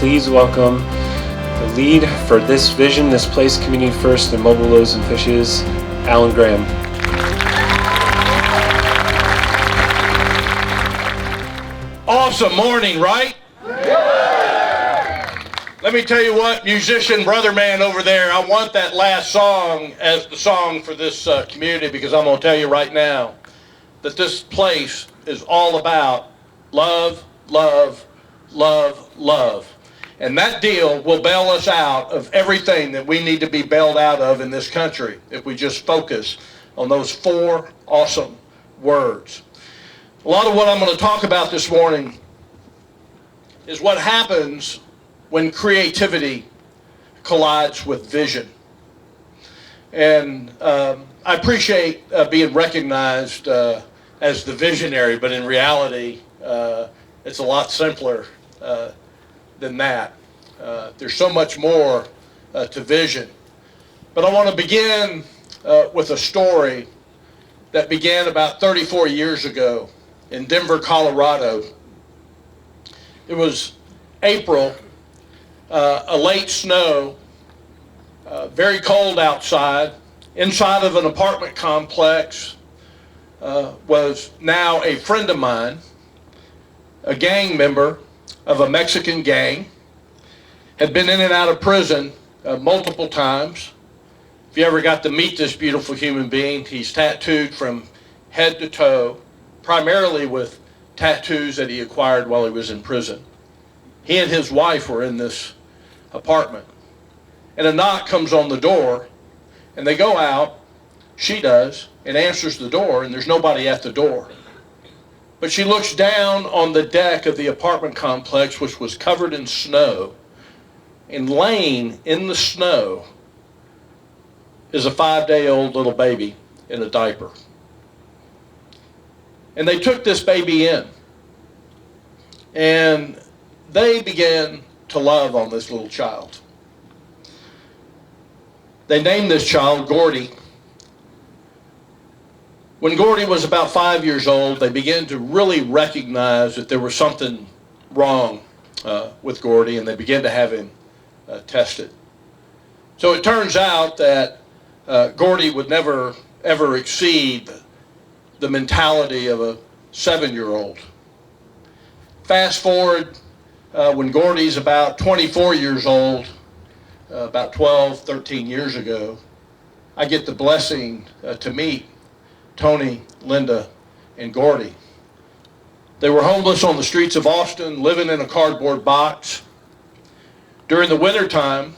please welcome the lead for this vision, this place, Community First, and Mobile Loaves and Fishes, Alan Graham. Awesome morning, right? Let me tell you what, musician brother man over there, I want that last song as the song for this community, because I'm going to tell you right now that this place is all about love, love, love, love. And that deal will bail us out of everything that we need to be bailed out of in this country if we just focus on those four awesome words. A lot of what I'm going to talk about this morning is what happens when creativity collides with vision. And I appreciate being recognized as the visionary, but in reality, it's a lot simpler than that. There's so much more to vision. But I want to begin with a story that began about 34 years ago in Denver, Colorado. It was April, a late snow, very cold outside. Inside of an apartment complex was now a friend of mine, a gang member of a Mexican gang, had been in and out of prison multiple times. If you ever got to meet this beautiful human being, he's tattooed from head to toe, primarily with tattoos that he acquired while he was in prison. He and his wife were in this apartment, and a knock comes on the door, and they go out, she does, and answers the door, and there's nobody at the door. But she looks down on the deck of the apartment complex, which was covered in snow, and laying in the snow is a 5-day-old little baby in a diaper. And they took this baby in, and they began to love on this little child. They named this child Gordy. When Gordy was about 5 years old, they began to really recognize that there was something wrong with Gordy, and they began to have him tested. So it turns out that Gordy would never, ever exceed the mentality of a 7-year-old. Fast forward, when Gordy's about 24 years old, about 12, 13 years ago, I get the blessing to meet Tony, Linda, and Gordy. They were homeless on the streets of Austin, living in a cardboard box. During the wintertime,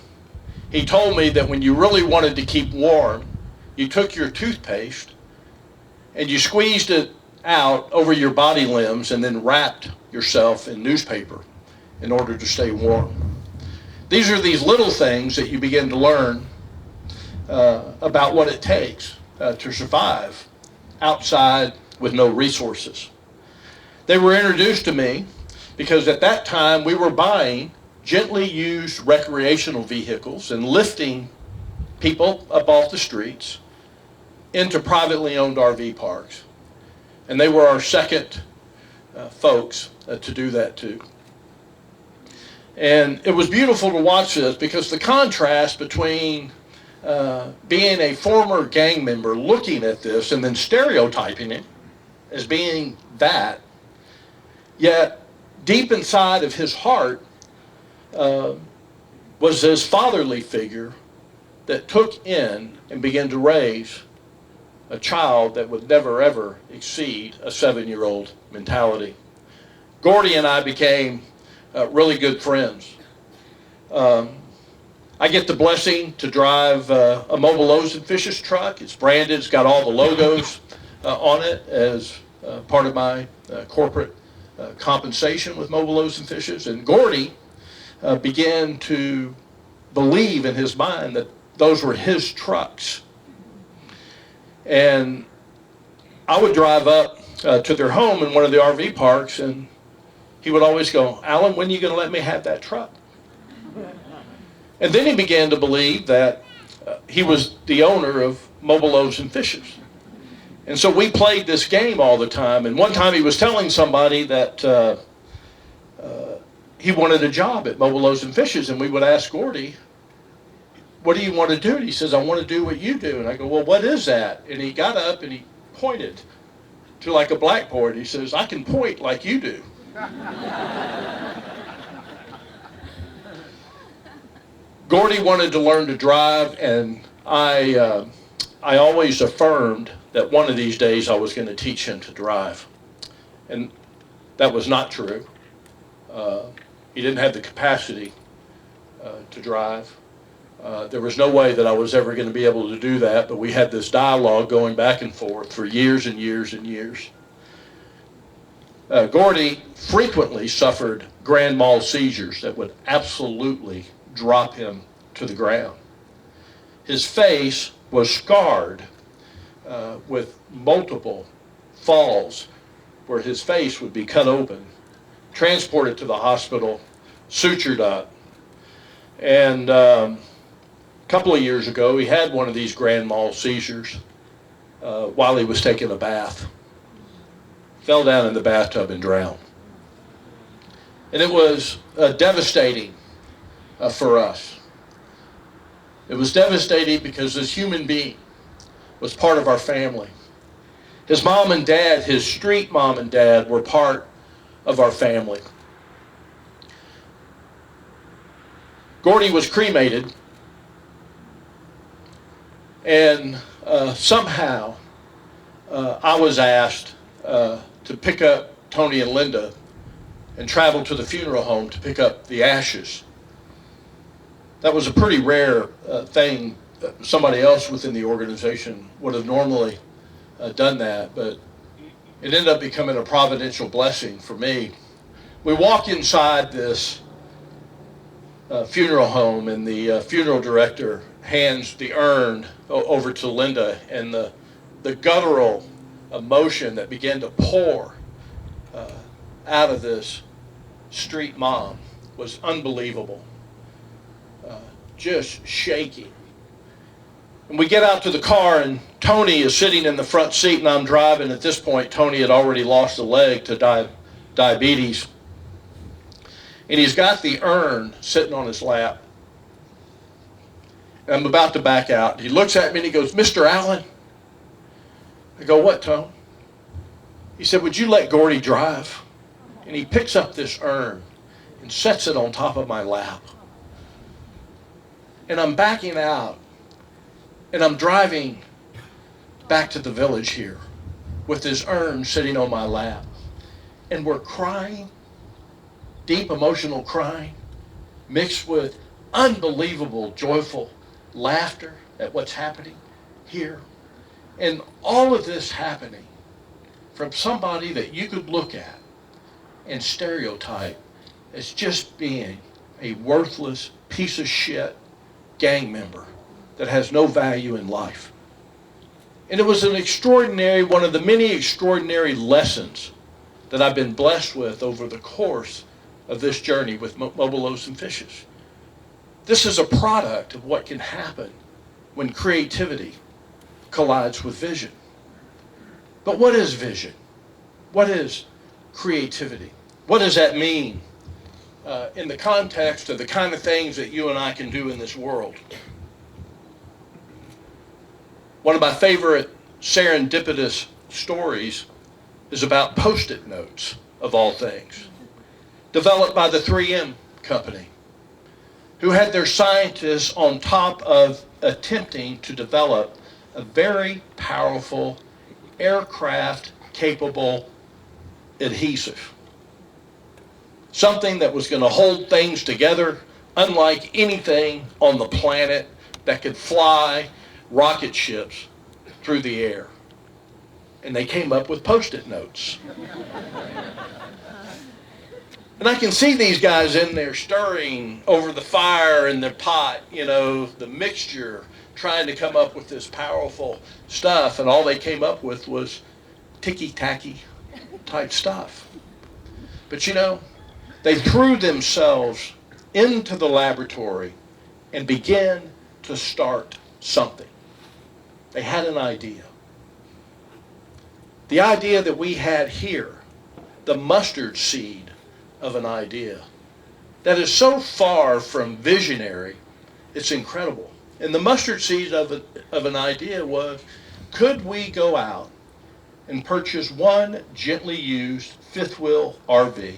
he told me that when you really wanted to keep warm, you took your toothpaste and you squeezed it out over your body limbs and then wrapped yourself in newspaper in order to stay warm. These are these little things that you begin to learn about what it takes to survive outside with no resources. They were introduced to me because at that time we were buying gently used recreational vehicles and lifting people up off the streets into privately owned RV parks. And they were our second folks to do that too. And it was beautiful to watch this because the contrast between being a former gang member looking at this and then stereotyping it as being that, yet deep inside of his heart was this fatherly figure that took in and began to raise a child that would never ever exceed a 7-year-old mentality. Gordy and I became really good friends. I get the blessing to drive a Mobile Loaves and Fishes truck. It's branded, it's got all the logos on it as part of my corporate compensation with Mobile Loaves and Fishes. And Gordy began to believe in his mind that those were his trucks. And I would drive up to their home in one of the RV parks, and he would always go, "Alan, when are you going to let me have that truck?" And then he began to believe that he was the owner of Mobile Loaves and Fishes. And so we played this game all the time. And one time he was telling somebody that he wanted a job at Mobile Loaves and Fishes, and we would ask Gordy, what do you want to do? And he says, I want to do what you do. And I go, well, what is that? And he got up and he pointed to like a blackboard. He says, I can point like you do. Gordy wanted to learn to drive, and I always affirmed that one of these days I was going to teach him to drive. And that was not true. He didn't have the capacity to drive. There was no way that I was ever going to be able to do that, but we had this dialogue going back and forth for years and years and years. Gordy frequently suffered grand mal seizures that would absolutely drop him to the ground. His face was scarred with multiple falls where his face would be cut open, transported to the hospital, sutured up. And a couple of years ago, he had one of these grand mal seizures while he was taking a bath. Fell down in the bathtub and drowned. And it was devastating for us. It was devastating because this human being was part of our family. His mom and dad, his street mom and dad, were part of our family. Gordy was cremated, and somehow I was asked to pick up Tony and Linda and travel to the funeral home to pick up the ashes. That was a pretty rare thing. Somebody else within the organization would have normally done that, but it ended up becoming a providential blessing for me. We walk inside this funeral home, and the funeral director hands the urn over to Linda, and the guttural emotion that began to pour out of this street mom was unbelievable. Just shaking. And we get out to the car, and Tony is sitting in the front seat, and I'm driving. At this point, Tony had already lost a leg to diabetes. And he's got the urn sitting on his lap. And I'm about to back out. He looks at me and he goes, Mr. Allen? I go, what, Tone? He said, would you let Gordy drive? And he picks up this urn and sets it on top of my lap. And I'm backing out, and I'm driving back to the village here with this urn sitting on my lap. And we're crying, deep emotional crying, mixed with unbelievable, joyful laughter at what's happening here. And all of this happening from somebody that you could look at and stereotype as just being a worthless piece of shit gang member that has no value in life. And it was an extraordinary, one of the many extraordinary lessons that I've been blessed with over the course of this journey with Mobile Loaves and Fishes. This is a product of what can happen when creativity collides with vision. But what is vision? What is creativity? What does that mean in the context of the kind of things that you and I can do in this world? One of my favorite serendipitous stories is about Post-it notes, of all things, developed by the 3M company, who had their scientists on top of attempting to develop a very powerful aircraft-capable adhesive. Something that was going to hold things together unlike anything on the planet, that could fly rocket ships through the air. And they came up with Post-it notes. And I can see these guys in there stirring over the fire in their pot, you know, the mixture, trying to come up with this powerful stuff. And all they came up with was ticky-tacky type stuff. But you know, they threw themselves into the laboratory and began to start something. They had an idea. The idea that we had here, the mustard seed of an idea, that is so far from visionary, it's incredible. And the mustard seed of an idea was, could we go out and purchase one gently used fifth wheel RV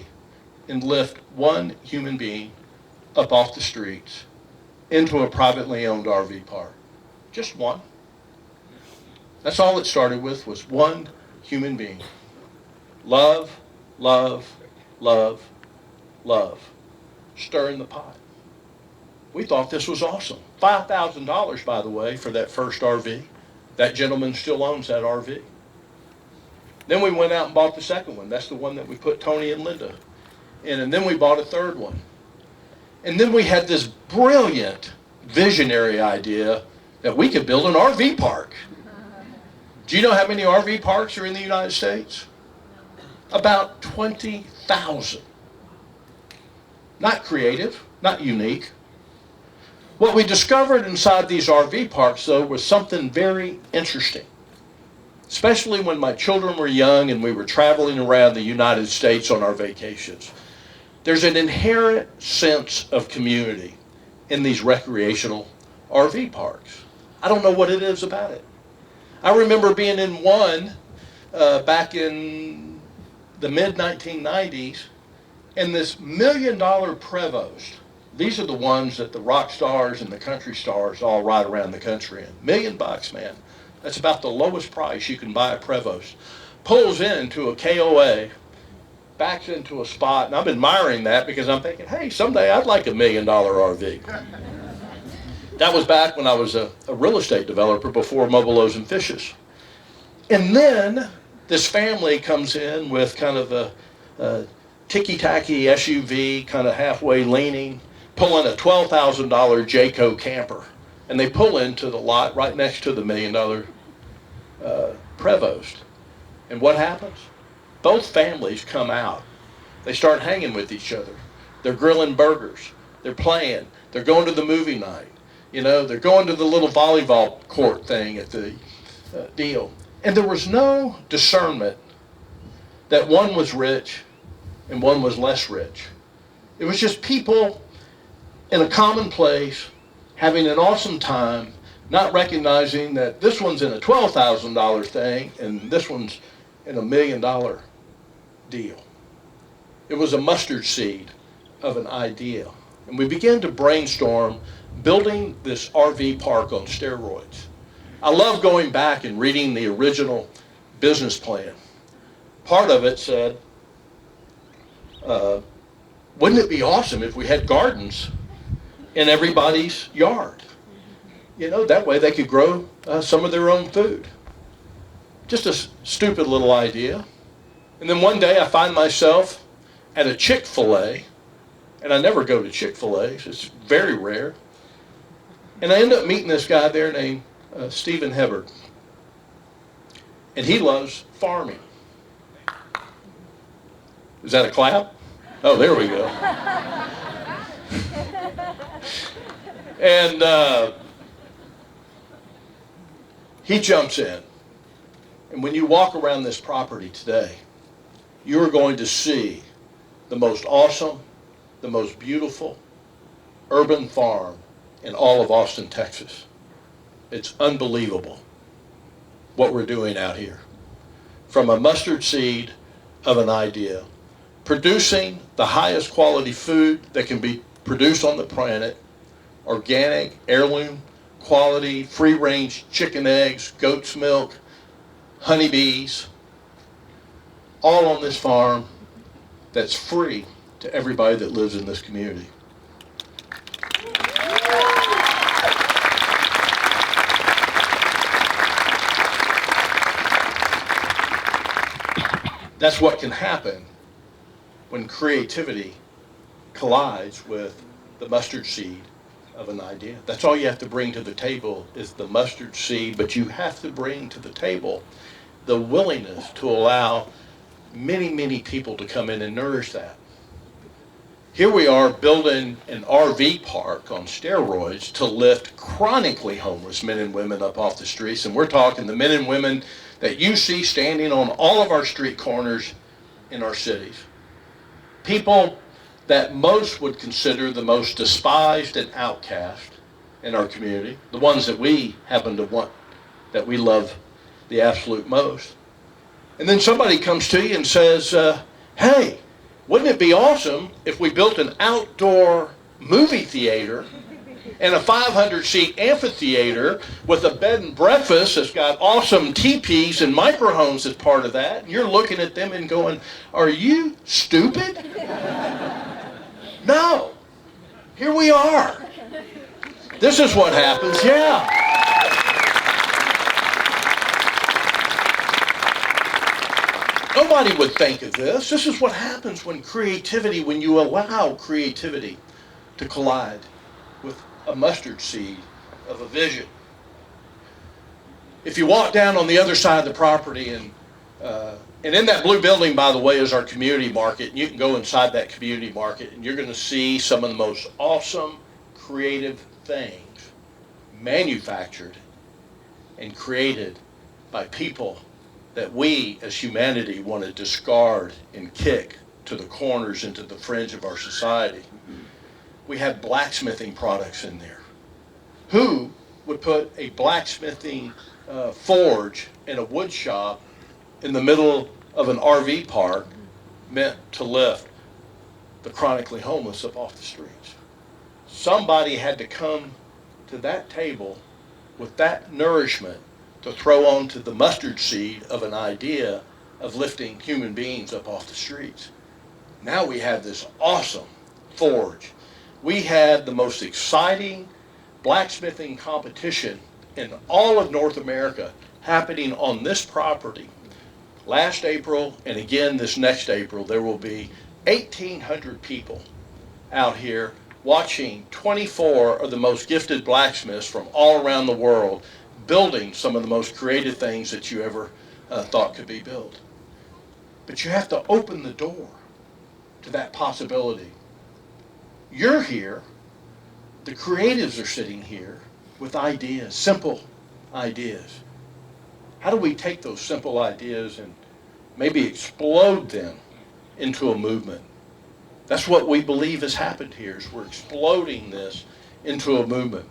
and lift one human being up off the streets into a privately owned RV park? Just one. That's all it started with, was one human being. Love, love, love, love. Stirring the pot. We thought this was awesome. $5,000, by the way, for that first RV. That gentleman still owns that RV. Then we went out and bought the second one. That's the one that we put Tony and Linda in. And then we bought a third one. And then we had this brilliant visionary idea that we could build an RV park. Do you know how many RV parks are in the United States? About 20,000. Not creative, not unique. What we discovered inside these RV parks, though, was something very interesting. Especially when my children were young and we were traveling around the United States on our vacations. There's an inherent sense of community in these recreational RV parks. I don't know what it is about it. I remember being in one back in the mid-1990s, and this $1 million Prevost. These are the ones that the rock stars and the country stars all ride around the country in. $1 million, man. That's about the lowest price you can buy a Prevost. Pulls into a KOA, backs into a spot, and I'm admiring that because I'm thinking, hey, someday I'd like $1 million RV. That was back when I was a real estate developer before Mobile Loaves and Fishes. And then this family comes in with kind of a ticky-tacky SUV, kind of halfway leaning, pulling a $12,000 Jayco camper. And they pull into the lot right next to the $1 million Prevost. And what happens? Both families come out. They start hanging with each other. They're grilling burgers. They're playing. They're going to the movie night. You know, they're going to the little volleyball court thing at the deal. And there was no discernment that one was rich and one was less rich. It was just people in a common place having an awesome time, not recognizing that this one's in a $12,000 thing and this one's in $1 million deal. It was a mustard seed of an idea. And we began to brainstorm building this RV park on steroids. I love going back and reading the original business plan. Part of it said, wouldn't it be awesome if we had gardens in everybody's yard? You know, that way they could grow some of their own food. Just a stupid little idea. And then one day I find myself at a Chick-fil-A, and I never go to Chick-fil-A, so it's very rare. And I end up meeting this guy there named Stephen Hebard. And he loves farming. Is that a clap? Oh, there we go. And he jumps in. And when you walk around this property today, you are going to see the most awesome, the most beautiful urban farm in all of Austin, Texas. It's unbelievable what we're doing out here. From a mustard seed of an idea, producing the highest quality food that can be produced on the planet, organic, heirloom, quality, free-range chicken eggs, goat's milk, honeybees, all on this farm that's free to everybody that lives in this community. That's what can happen when creativity collides with the mustard seed of an idea. That's all you have to bring to the table is the mustard seed, but you have to bring to the table the willingness to allow many, many people to come in and nourish that. Here we are building an RV park on steroids to lift chronically homeless men and women up off the streets, and we're talking the men and women that you see standing on all of our street corners in our cities. People that most would consider the most despised and outcast in our community, the ones that we happen to want, that we love the absolute most. And then somebody comes to you and says, hey, wouldn't it be awesome if we built an outdoor movie theater and a 500-seat amphitheater with a bed and breakfast that's got awesome teepees and microhomes as part of that? And you're looking at them and going, are you stupid? No. Here we are. This is what happens, yeah. Nobody would think of this. This is what happens when you allow creativity to collide with a mustard seed of a vision. If you walk down on the other side of the property, and in that blue building, by the way, is our community market, and you can go inside that community market and you're going to see some of the most awesome creative things manufactured and created by people that we as humanity want to discard and kick to the corners and to the fringe of our society. We have blacksmithing products in there. Who would put a blacksmithing forge in a wood shop in the middle of an RV park meant to lift the chronically homeless up off the streets? Somebody had to come to that table with that nourishment to throw onto the mustard seed of an idea of lifting human beings up off the streets. Now we have this awesome forge. We had the most exciting blacksmithing competition in all of North America happening on this property. Last April and again this next April, there will be 1,800 people out here watching 24 of the most gifted blacksmiths from all around the world building some of the most creative things that you ever thought could be built. But you have to open the door to that possibility. You're here, the creatives are sitting here with ideas, simple ideas. How do we take those simple ideas and maybe explode them into a movement? That's what we believe has happened here, is we're exploding this into a movement.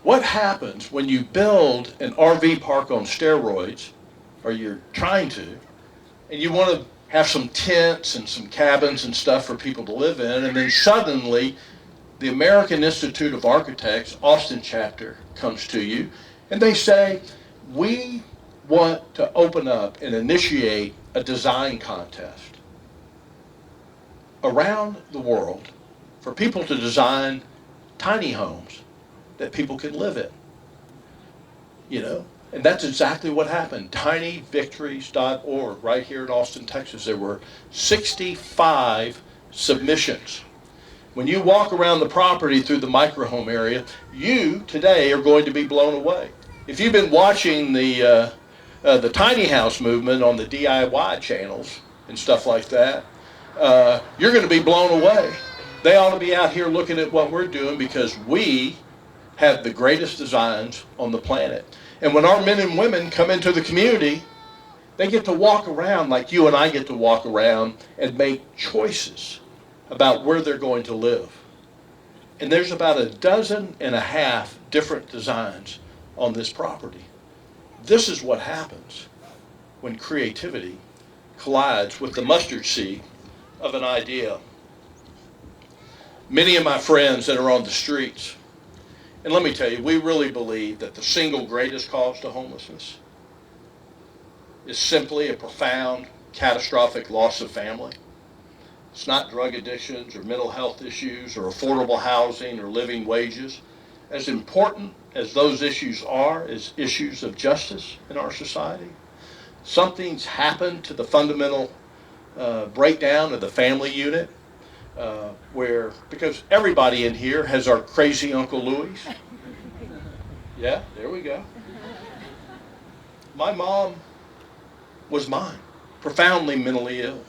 What happens when you build an RV park on steroids, or you're trying to, and you want to have some tents and some cabins and stuff for people to live in, and then suddenly the American Institute of Architects, Austin chapter, comes to you, and they say, we want to open up and initiate a design contest around the world for people to design tiny homes that people can live in. You know, and that's exactly what happened. tinyvictories.org, right here in Austin, Texas, there were 65 submissions. When you walk around the property through the microhome area, you today are going to be blown away. If you've been watching the tiny house movement on the DIY channels and stuff like that, you're going to be blown away. They ought to be out here looking at what we're doing, because we have the greatest designs on the planet. And when our men and women come into the community, they get to walk around like you and I get to walk around and make choices about where they're going to live. And there's about 12 different designs on this property. This is what happens when creativity collides with the mustard seed of an idea. Many of my friends that are on the streets, and let me tell you, we really believe that the single greatest cause to homelessness is simply a profound, catastrophic loss of family. It's not drug addictions or mental health issues or affordable housing or living wages. As important as those issues are as issues of justice in our society, something's happened to the fundamental breakdown of the family unit, because everybody in here has our crazy Uncle Louis. Yeah, there we go. My mom was mine, profoundly mentally ill.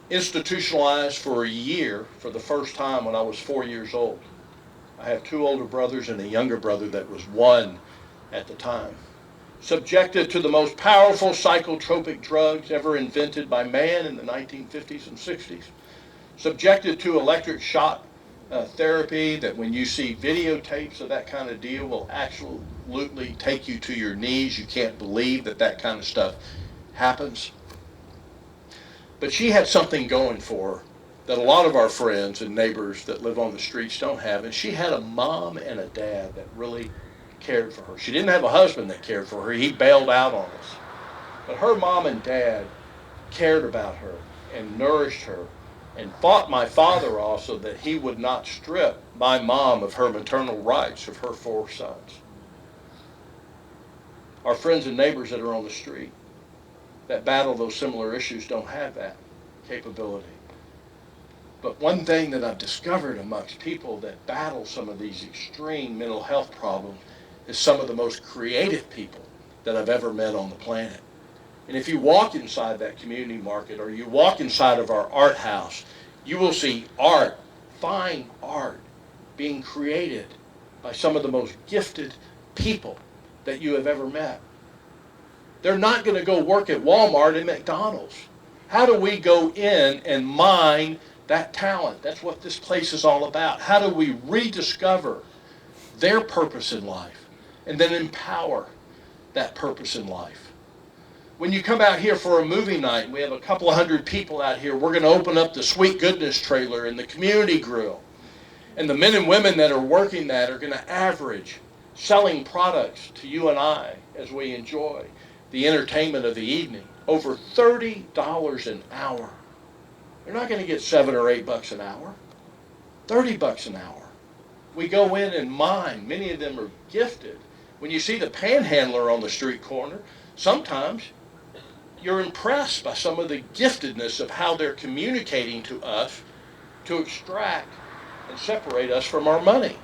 Institutionalized for a year for the first time when I was 4 years old. I have 2 older brothers and a younger brother that was 1 at the time. Subjected to the most powerful psychotropic drugs ever invented by man in the 1950s and 60s. subjected to electric shock therapy, that when you see videotapes of that kind of deal will absolutely take you to your knees. You can't believe that that kind of stuff happens. But she had something going for her that a lot of our friends and neighbors that live on the streets don't have. And she had a mom and a dad that really cared for her. She didn't have a husband that cared for her. He bailed out on us. But her mom and dad cared about her and nourished her and fought my father also that he would not strip my mom of her maternal rights of her 4 sons. Our friends and neighbors that are on the street that battle those similar issues don't have that capability. But one thing that I've discovered amongst people that battle some of these extreme mental health problems is some of the most creative people that I've ever met on the planet. And if you walk inside that community market or you walk inside of our art house, you will see art, fine art, being created by some of the most gifted people that you have ever met. They're not going to go work at Walmart and McDonald's. How do we go in and mine that talent? That's what this place is all about. How do we rediscover their purpose in life and then empower that purpose in life? When you come out here for a movie night, we have a couple of hundred people out here, we're going to open up the Sweet Goodness trailer and the community grill. And the men and women that are working that are going to average selling products to you and I as we enjoy the entertainment of the evening over $30 an hour. They're not going to get $7 or $8 an hour, $30 an hour. We go in and mine. Many of them are gifted. When you see the panhandler on the street corner, sometimes you're impressed by some of the giftedness of how they're communicating to us to extract and separate us from our money.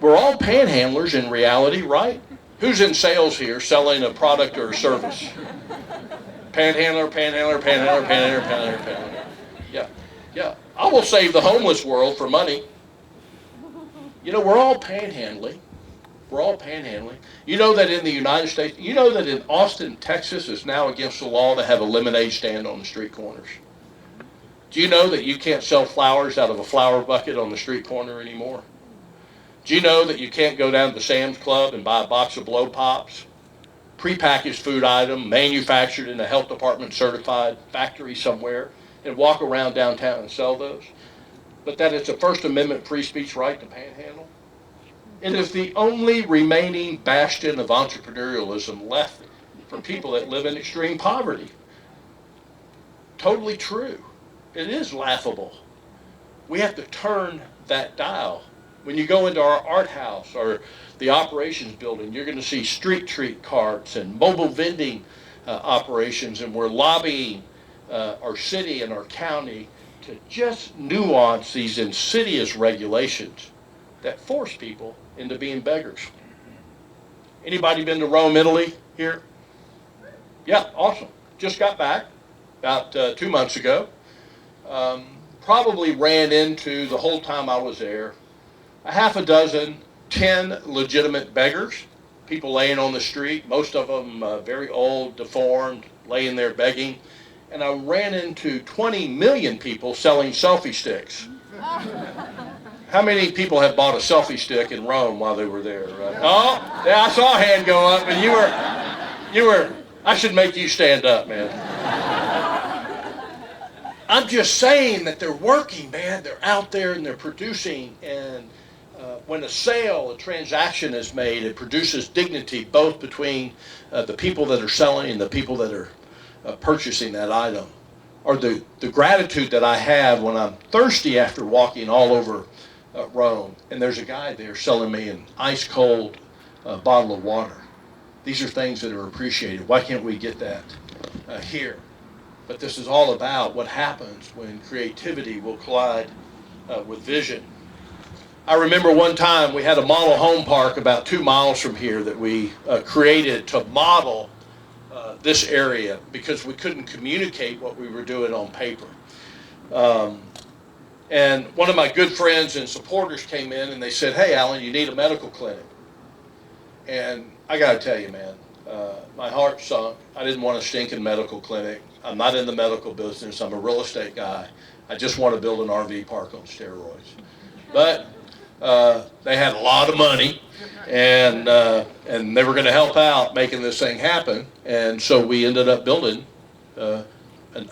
We're all panhandlers in reality, right? Who's in sales here selling a product or a service? Panhandler, panhandler, panhandler, panhandler, panhandler, panhandler. Yeah. I will save the homeless world for money. You know, we're all panhandling. We're all panhandling. You know that in the United States, you know that in Austin, Texas, it's now against the law to have a lemonade stand on the street corners. Do you know that you can't sell flowers out of a flower bucket on the street corner anymore? Do you know that you can't go down to the Sam's Club and buy a box of blow pops, prepackaged food item, manufactured in a health department certified factory somewhere, and walk around downtown and sell those? But that it's a First Amendment free speech right to panhandle? It is the only remaining bastion of entrepreneurialism left for people that live in extreme poverty. Totally true. It is laughable. We have to turn that dial. When you go into our art house or the operations building, you're going to see street treat carts and mobile vending operations, and we're lobbying our city and our county to just nuance these insidious regulations that force people into being beggars. Anybody been to Rome, Italy here? Yeah, awesome. Just got back about 2 months ago. Probably ran into, the whole time I was there, a half a dozen, 10 legitimate beggars, people laying on the street, most of them very old, deformed, laying there begging. And I ran into 20 million people selling selfie sticks. How many people have bought a selfie stick in Rome while they were there? Oh, yeah, I saw a hand go up, and you were, I should make you stand up, man. I'm just saying that they're working, man. They're out there and they're producing, and when a sale, a transaction is made, it produces dignity both between the people that are selling and the people that are purchasing that item. Or the gratitude that I have when I'm thirsty after walking all over Rome, and there's a guy there selling me an ice cold bottle of water. These are things that are appreciated. Why can't we get that here? But this is all about what happens when creativity will collide with vision. I remember one time we had a model home park about 2 miles from here that we created to model this area because we couldn't communicate what we were doing on paper. And one of my good friends and supporters came in and they said, "Hey, Alan, you need a medical clinic." And I got to tell you, man, my heart sunk. I didn't want a stinking medical clinic. I'm not in the medical business. I'm a real estate guy. I just want to build an RV park on steroids. But they had a lot of money, and they were going to help out making this thing happen. And so we ended up building an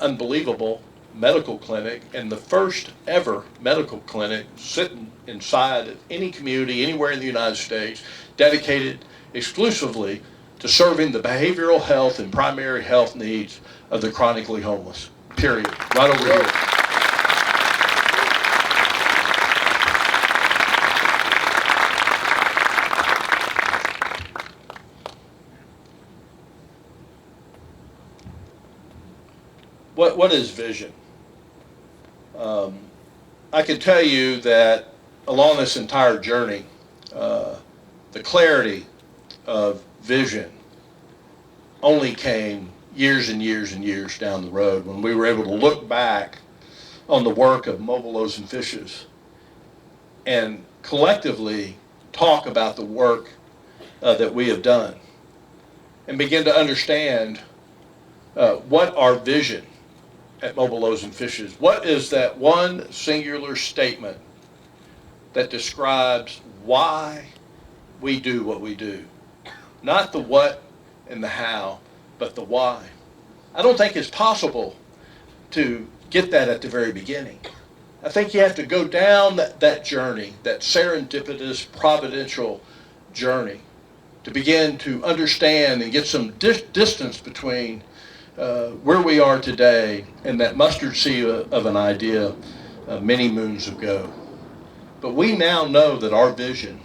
unbelievable medical clinic, and the first ever medical clinic sitting inside of any community anywhere in the United States, dedicated exclusively to serving the behavioral health and primary health needs of the chronically homeless, period. Right over here. What is vision? I can tell you that along this entire journey, the clarity of vision only came years and years and years down the road when we were able to look back on the work of Mobile Loaves and Fishes and collectively talk about the work that we have done and begin to understand what our vision at Mobile Loaves and Fishes. What is that one singular statement that describes why we do what we do? Not the what and the how, but the why. I don't think it's possible to get that at the very beginning. I think you have to go down that journey, that serendipitous, providential journey, to begin to understand and get some distance between where we are today and that mustard seed of an idea many moons ago. But we now know that our vision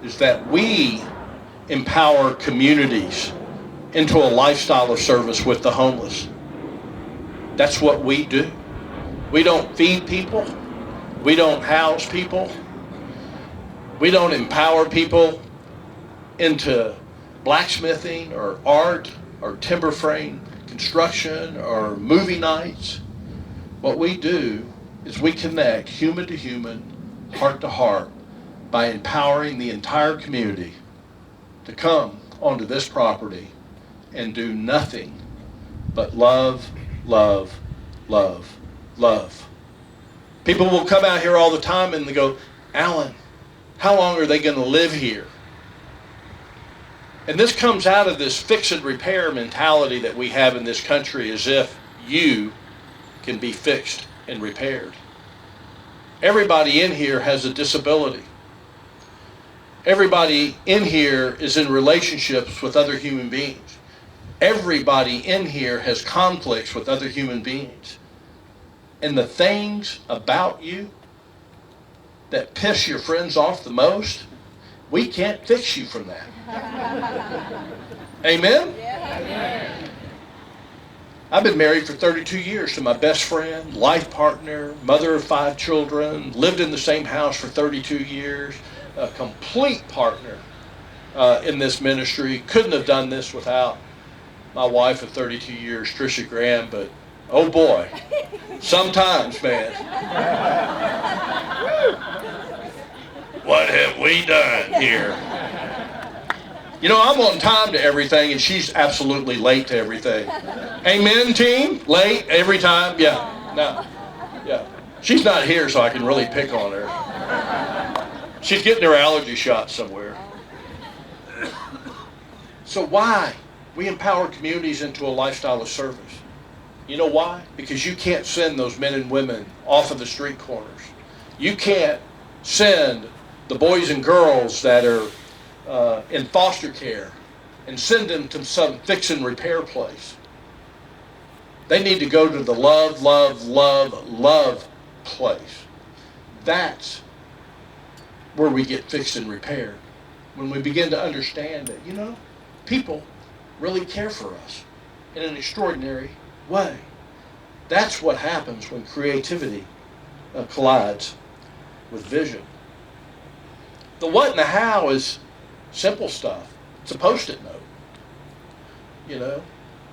is that we empower communities into a lifestyle of service with the homeless. That's what we do. We don't feed people. We don't house people. We don't empower people into blacksmithing or art or timber frame construction or movie nights. What we do is we connect human to human, heart to heart, by empowering the entire community to come onto this property and do nothing but love, love, love, love. People will come out here all the time and they go, Alan, how long are they going to live here? And this comes out of this fix and repair mentality that we have in this country, as if you can be fixed and repaired. Everybody in here has a disability. Everybody in here is in relationships with other human beings. Everybody in here has conflicts with other human beings. And the things about you that piss your friends off the most, we can't fix you from that. Amen? Yeah. I've been married for 32 years to my best friend, life partner, mother of 5 children, lived in the same house for 32 years, a complete partner in this ministry. Couldn't have done this without my wife of 32 years, Tricia Graham, but oh boy, sometimes, man. What have we done here? You know, I'm on time to everything, and she's absolutely late to everything. Amen, team? Late every time? Yeah. No. Yeah. She's not here, so I can really pick on her. She's getting her allergy shot somewhere. So why? We empower communities into a lifestyle of service. You know why? Because you can't send those men and women off of the street corners. You can't send the boys and girls that are in foster care and send them to some fix and repair place. They need to go to the love, love, love, love place. That's where we get fixed and repaired. When we begin to understand that, you know, people really care for us in an extraordinary way. That's what happens when creativity collides with vision. The what and the how is simple stuff. It's a Post-it note. You know,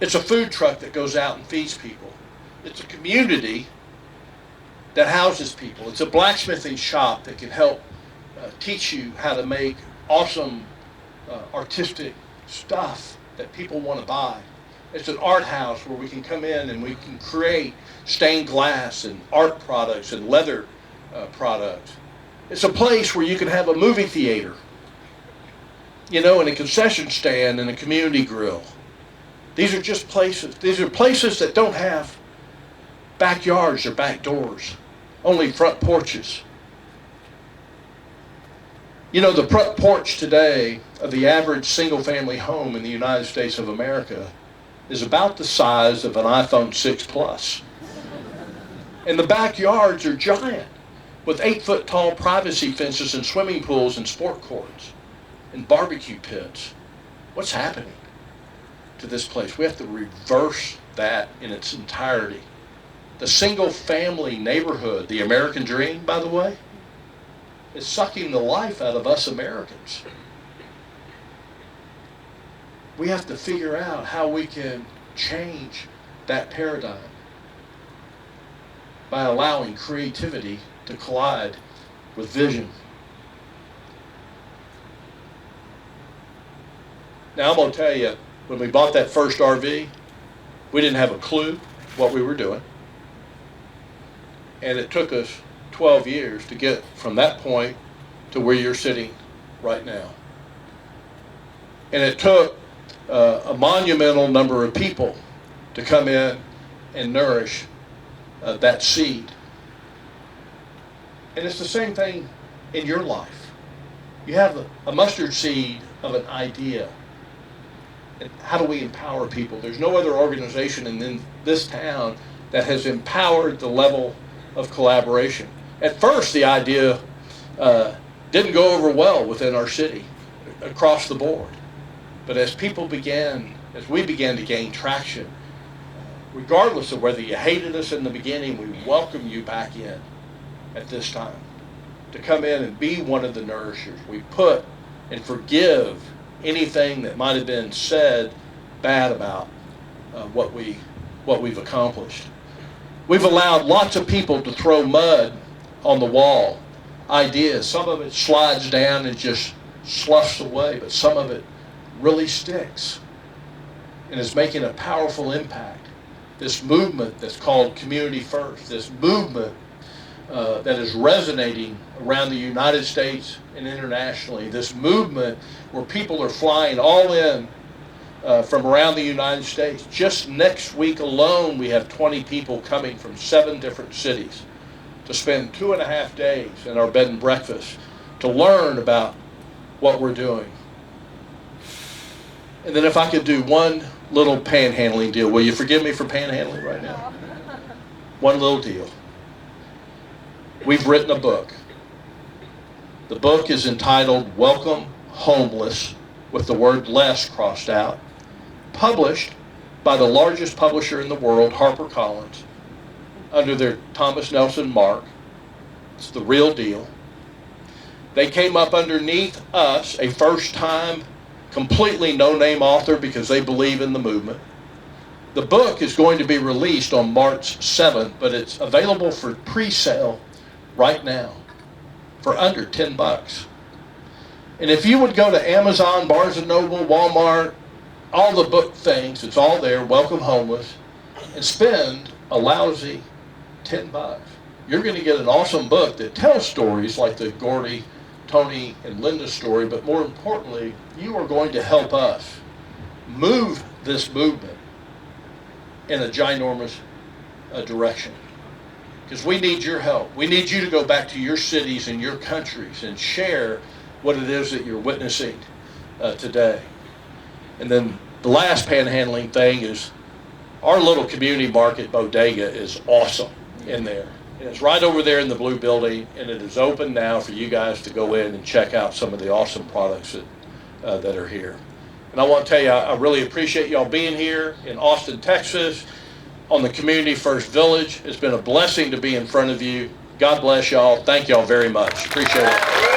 it's a food truck that goes out and feeds people. It's a community that houses people. It's a blacksmithing shop that can help teach you how to make awesome artistic stuff that people want to buy. It's an art house where we can come in and we can create stained glass and art products and leather products. It's a place where you can have a movie theater, and a concession stand and a community grill. These are just places. These are places that don't have backyards or back doors, only front porches. The front porch today of the average single-family home in the United States of America is about the size of an iPhone 6 Plus. And the backyards are giant, with 8-foot tall privacy fences and swimming pools and sport courts and barbecue pits. What's happening to this place? We have to reverse that in its entirety. The single-family neighborhood, the American dream, by the way, is sucking the life out of us Americans. We have to figure out how we can change that paradigm by allowing creativity to collide with vision. Now I'm going to tell you, when we bought that first RV, we didn't have a clue what we were doing. And it took us 12 years to get from that point to where you're sitting right now. And it took a monumental number of people to come in and nourish that seed. And it's the same thing in your life. You have a mustard seed of an idea. And how do we empower people? There's no other organization in this town that has empowered the level of collaboration. At first, the idea didn't go over well within our city, across the board. But as we began to gain traction, regardless of whether you hated us in the beginning, we welcome you back in at this time to come in and be one of the nourishers. We put and forgive anything that might have been said bad about what we've accomplished. We've allowed lots of people to throw mud on the wall, ideas. Some of it slides down and just sloughs away, but some of it really sticks and is making a powerful impact. This movement that's called Community First, this movement that is resonating around the United States and internationally, this movement where people are flying all in from around the United States. Just next week alone, we have 20 people coming from 7 different cities to spend 2.5 days in our bed and breakfast to learn about what we're doing. And then if I could do one little panhandling deal, will you forgive me for panhandling right now? One little deal. We've written a book. The book is entitled Welcome Homeless, with the word less crossed out, published by the largest publisher in the world, HarperCollins, under their Thomas Nelson mark. It's the real deal. They came up underneath us, a first-time, completely no-name author, because they believe in the movement. The book is going to be released on March 7th, but it's available for pre-sale right now for under $10. And if you would go to Amazon, Barnes & Noble, Walmart, all the book things, it's all there, Welcome Homeless, and spend a lousy $10. You're going to get an awesome book that tells stories like the Gordy, Tony, and Linda story, but more importantly, you are going to help us move this movement in a ginormous direction. Because we need your help. We need you to go back to your cities and your countries and share what it is that you're witnessing today. And then the last panhandling thing is our little community market bodega is awesome in there. And it's right over there in the blue building, and it is open now for you guys to go in and check out some of the awesome products that are here. And I want to tell you, I really appreciate y'all being here in Austin, Texas, on the Community First Village. It's been a blessing to be in front of you. God bless y'all. Thank y'all very much. Appreciate it.